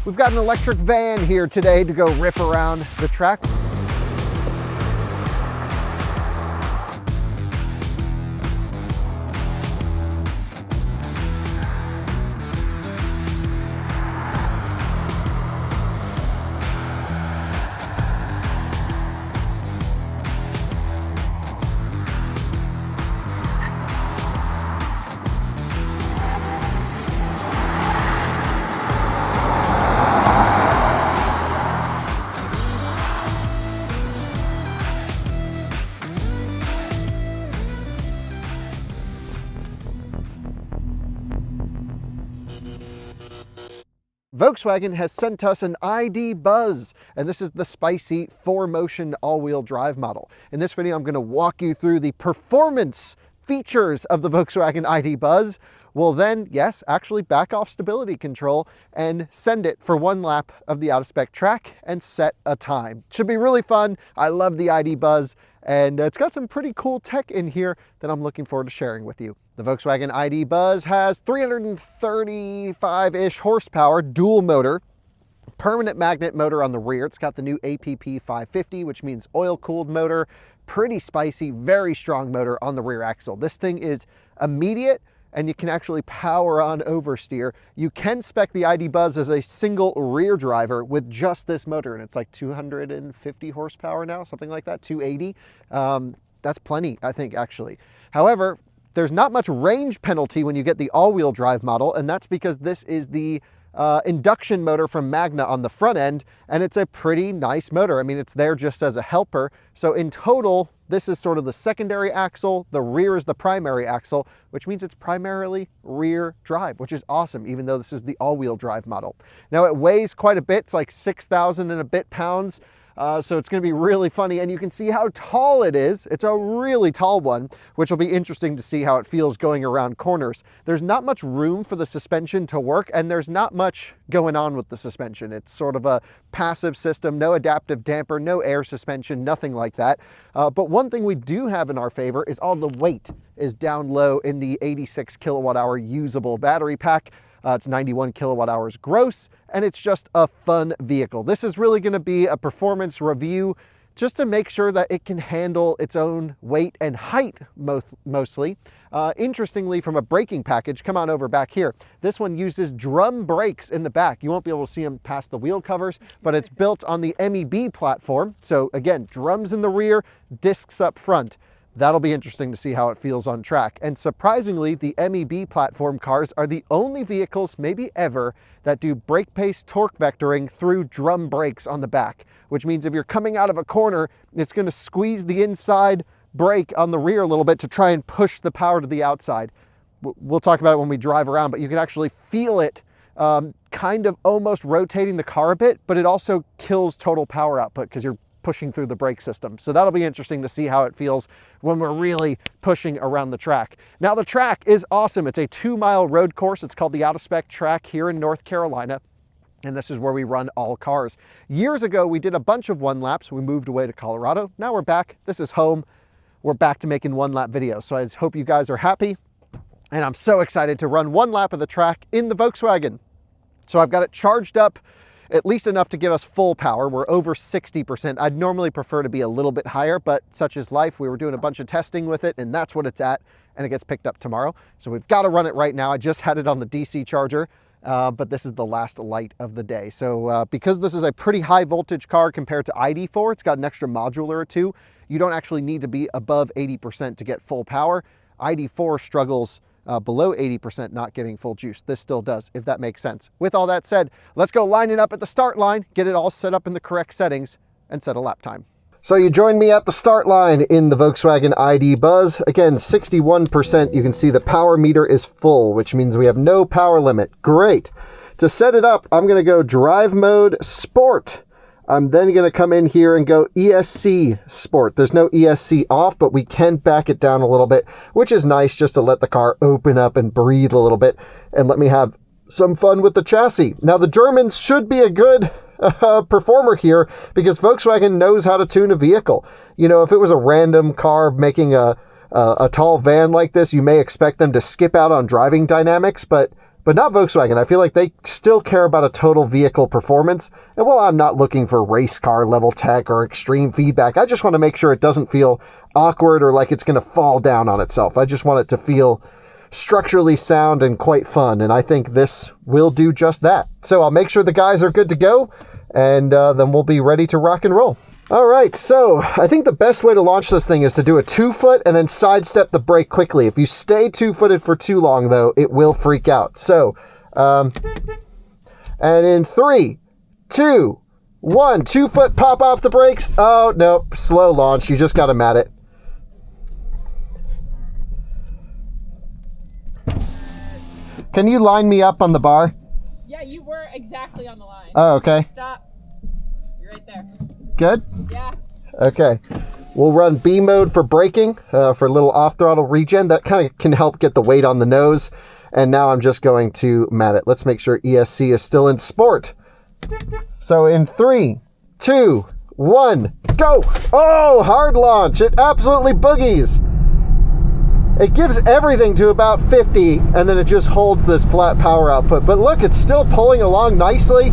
We've got an electric van here today to go rip around the track. Volkswagen has sent us an ID Buzz, and this is the spicy 4Motion all-wheel drive model. In this video, I'm going to walk you through the performance features of the Volkswagen ID Buzz. We'll then, yes, actually back off stability control and send it for one lap of the out-of-spec track and set a time. Should be really fun. I love the ID Buzz, and it's got some pretty cool tech in here that I'm looking forward to sharing with you. The Volkswagen ID Buzz has 335-ish horsepower, dual motor, permanent magnet motor on the rear. It's got the new APP 550, which means oil-cooled motor, pretty spicy, very strong motor on the rear axle. This thing is immediate, and you can actually power on oversteer. You can spec the ID Buzz as a single rear driver with just this motor, and it's like 250 horsepower now, something like that, 280. That's plenty, I think, actually. However, there's not much range penalty when you get the all-wheel drive model, and that's because this is the induction motor from Magna on the front end, and it's a pretty nice motor. I mean, it's there just as a helper. So in total, this is sort of the secondary axle, the rear is the primary axle, which means it's primarily rear drive, which is awesome, even though this is the all-wheel drive model. Now it weighs quite a bit, it's like 6,000 and a bit pounds. So it's going to be really funny, and you can see how tall it is. It's a really tall one, which will be interesting to see how it feels going around corners. There's not much room for the suspension to work, and there's not much going on with the suspension. It's sort of a passive system, no adaptive damper, no air suspension, nothing like that. But one thing we do have in our favor is all the weight is down low in the 86 kilowatt hour usable battery pack. It's 91 kilowatt hours gross, and it's just a fun vehicle. This is really going to be a performance review just to make sure that it can handle its own weight and height mostly. Interestingly, from a braking package, come on over back here, this one uses drum brakes in the back. You won't be able to see them past the wheel covers, but it's built on the MEB platform. So again, drums in the rear, discs up front. That'll be interesting to see how it feels on track. And surprisingly, the MEB platform cars are the only vehicles, maybe ever, that do brake pace torque vectoring through drum brakes on the back, which means if you're coming out of a corner, it's going to squeeze the inside brake on the rear a little bit to try and push the power to the outside. We'll talk about it when we drive around, but you can actually feel it kind of almost rotating the car a bit, but it also kills total power output because you're pushing through the brake system. So that'll be interesting to see how it feels when we're really pushing around the track. Now the track is awesome. It's a 2-mile road course. It's called the Out-of-Spec track here in North Carolina. And this is where we run all cars. Years ago, we did a bunch of one laps. We moved away to Colorado. Now we're back. This is home. We're back to making one lap videos. So I hope you guys are happy. And I'm so excited to run one lap of the track in the Volkswagen. So I've got it charged up at least enough to give us full power. We're over 60%. I'd normally prefer to be a little bit higher, but such is life. We were doing a bunch of testing with it, and that's what it's at, and it gets picked up tomorrow. So we've got to run it right now. I just had it on the DC charger, but this is the last light of the day. So because this is a pretty high voltage car compared to ID4, it's got an extra module or two. You don't actually need to be above 80% to get full power. ID4 struggles below 80% not getting full juice. This still does, if that makes sense. With all that said, let's go line it up at the start line, get it all set up in the correct settings, and set a lap time. So you joined me at the start line in the Volkswagen ID Buzz. Again, 61%. You can see the power meter is full, which means we have no power limit. Great. To set it up, I'm going to go drive mode sport. I'm then going to come in here and go ESC Sport. There's no ESC off, but we can back it down a little bit, which is nice just to let the car open up and breathe a little bit and let me have some fun with the chassis. Now, the Germans should be a good performer here because Volkswagen knows how to tune a vehicle. You know, if it was a random car making a tall van like this, you may expect them to skip out on driving dynamics, but but not Volkswagen. I feel like they still care about a total vehicle performance. And while I'm not looking for race car level tech or extreme feedback, I just want to make sure it doesn't feel awkward or like it's going to fall down on itself. I just want it to feel structurally sound and quite fun. And I think this will do just that. So I'll make sure the guys are good to go, and then we'll be ready to rock and roll. All right, so I think the best way to launch this thing is to do a 2-foot and then sidestep the brake quickly. If you stay 2-footed for too long, though, it will freak out. So, and in 3, 2, 1, 2-foot, pop off the brakes. Oh, no, slow launch. You just got to mat it. Can you line me up on the bar? Yeah, you were exactly on the line. Oh, okay. Stop. You're right there. Good? Yeah. Okay. We'll run B mode for braking, for a little off-throttle regen. That kind of can help get the weight on the nose. And now I'm just going to mat it. Let's make sure ESC is still in sport. So in 3, 2, 1, go! Oh, hard launch. It absolutely boogies. It gives everything to about 50, and then it just holds this flat power output. But look, it's still pulling along nicely.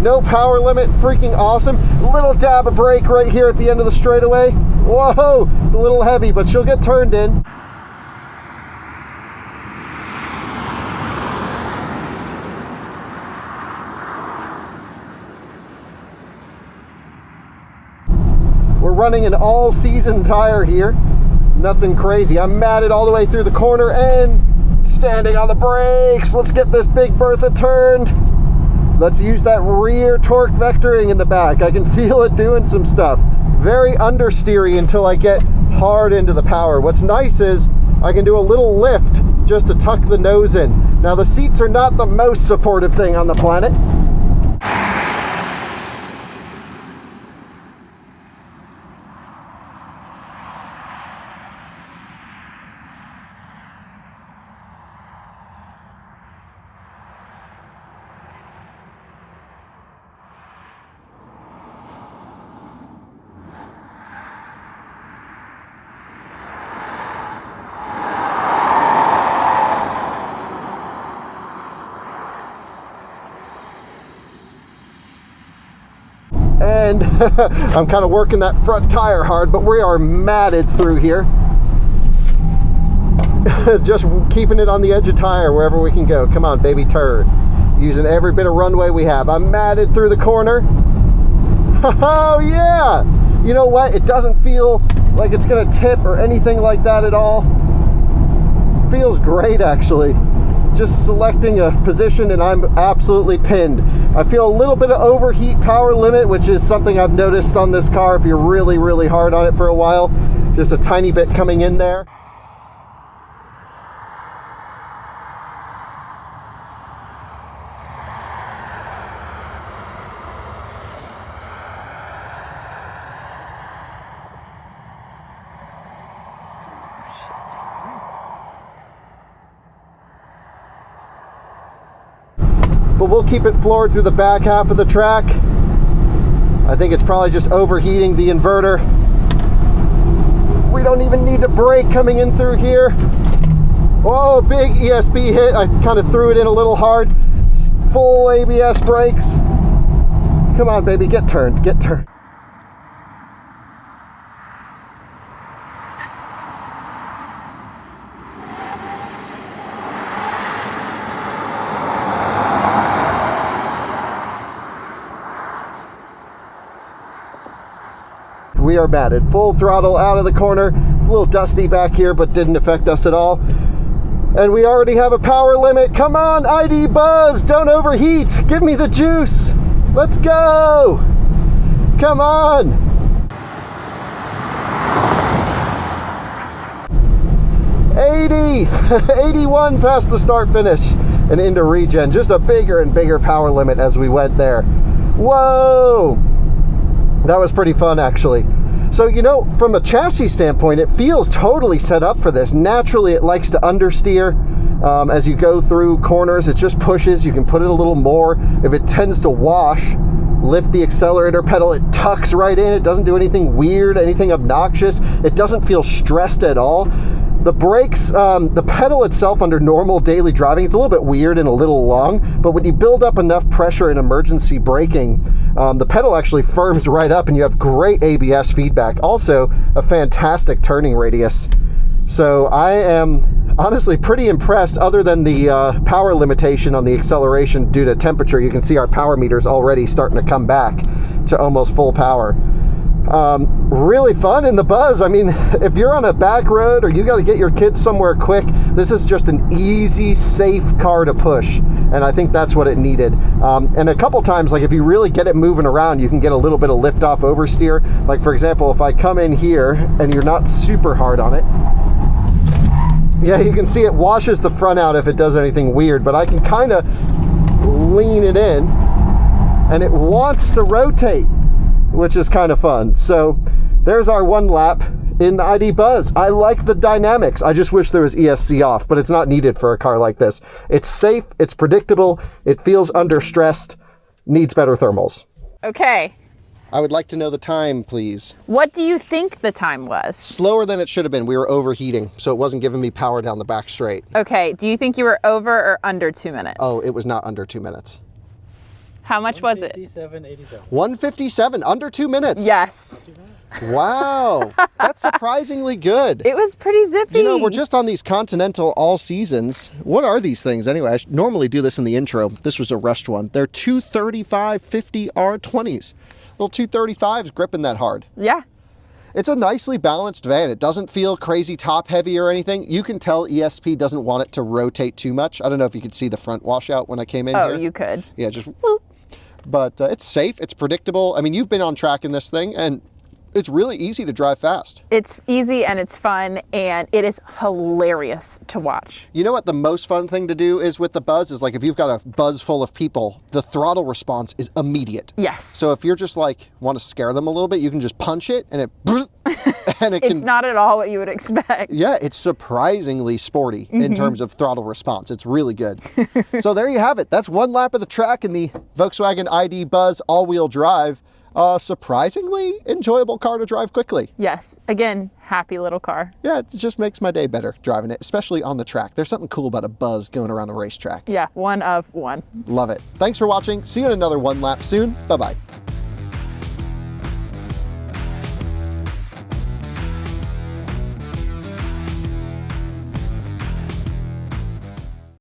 No power limit, freaking awesome. Little dab of brake right here at the end of the straightaway. Whoa, it's a little heavy, but she'll get turned in. We're running an all-season tire here. Nothing crazy. I'm matted all the way through the corner and standing on the brakes. Let's get this Big Bertha turned. Let's use that rear torque vectoring in the back. I can feel it doing some stuff. Very understeery until I get hard into the power. What's nice is I can do a little lift just to tuck the nose in. Now the seats are not the most supportive thing on the planet. And I'm kind of working that front tire hard, but we are matted through here. Just keeping it on the edge of tire wherever we can go. Come on, baby, turn. Using every bit of runway we have. I'm matted through the corner. Oh, yeah. You know what? It doesn't feel like it's going to tip or anything like that at all. Feels great, actually. Just selecting a position and I'm absolutely pinned. I feel a little bit of overheat power limit, which is something I've noticed on this car if you're really, really hard on it for a while. Just a tiny bit coming in there. But we'll keep it floored through the back half of the track. I think it's probably just overheating the inverter. We don't even need to brake coming in through here. Oh, big ESP hit. I kind of threw it in a little hard. Full ABS brakes. Come on, baby, get turned, get turned. We are matted. Full throttle out of the corner. A little dusty back here, but didn't affect us at all. And we already have a power limit. Come on, ID Buzz, don't overheat. Give me the juice. Let's go. Come on. 80, 81 past the start finish and into regen. Just a bigger and bigger power limit as we went there. Whoa. That was pretty fun, actually. So, you know, from a chassis standpoint, it feels totally set up for this. Naturally, it likes to understeer. As you go through corners, it just pushes. You can put in a little more. If it tends to wash, lift the accelerator pedal, it tucks right in. It doesn't do anything weird, anything obnoxious. It doesn't feel stressed at all. The brakes, the pedal itself under normal daily driving, it's a little bit weird and a little long, but when you build up enough pressure in emergency braking, the pedal actually firms right up and you have great ABS feedback. Also, a fantastic turning radius. So I am honestly pretty impressed, other than the power limitation on the acceleration due to temperature. You can see our power meters already starting to come back to almost full power. Really fun in the Buzz. I mean, if you're on a back road or you got to get your kids somewhere quick, this is just an easy, safe car to push. And I think that's what it needed. And a couple times, like if you really get it moving around, you can get a little bit of lift off oversteer. Like for example, if I come in here and you're not super hard on it, yeah, you can see it washes the front out if it does anything weird, but I can kind of lean it in and it wants to rotate, which is kind of fun. So there's our one lap in the ID Buzz. I like the dynamics. I just wish there was ESC off, but it's not needed for a car like this. It's safe, it's predictable, it feels under stressed, needs better thermals. Okay. I would like to know the time, please. What do you think the time was? Slower than it should have been. We were overheating, so it wasn't giving me power down the back straight. Okay. Do you think you were over or under 2 minutes? Oh, it was not under 2 minutes. How much was it? 157.87. 157, under 2 minutes. Yes. Wow, that's surprisingly good. It was pretty zippy. You know, we're just on these Continental all seasons. What are these things anyway? I normally do this in the intro. This was a rushed one. They're 235/50 R20s. Little 235s gripping that hard. Yeah. It's a nicely balanced van. It doesn't feel crazy top heavy or anything. You can tell ESP doesn't want it to rotate too much. I don't know if you could see the front washout when I came in here. Oh, you could. Yeah, just whoop. But it's safe, it's predictable. I mean, you've been on track in this thing, and it's really easy to drive fast. It's easy and it's fun and it is hilarious to watch. You know what the most fun thing to do is with the Buzz is, like, if you've got a Buzz full of people, the throttle response is immediate. Yes. So if you're just like, want to scare them a little bit, you can just punch it and it, and it can. It's not at all what you would expect. Yeah, it's surprisingly sporty in terms of throttle response. It's really good. So there you have it. That's one lap of the track in the Volkswagen ID Buzz all-wheel drive. Surprisingly enjoyable car to drive quickly. Yes. Again, happy little car. Yeah, it just makes my day better driving it, especially on the track. There's something cool about a Buzz going around a racetrack. Yeah, one of one. Love it. Thanks for watching. See you in another one lap soon. Bye-bye.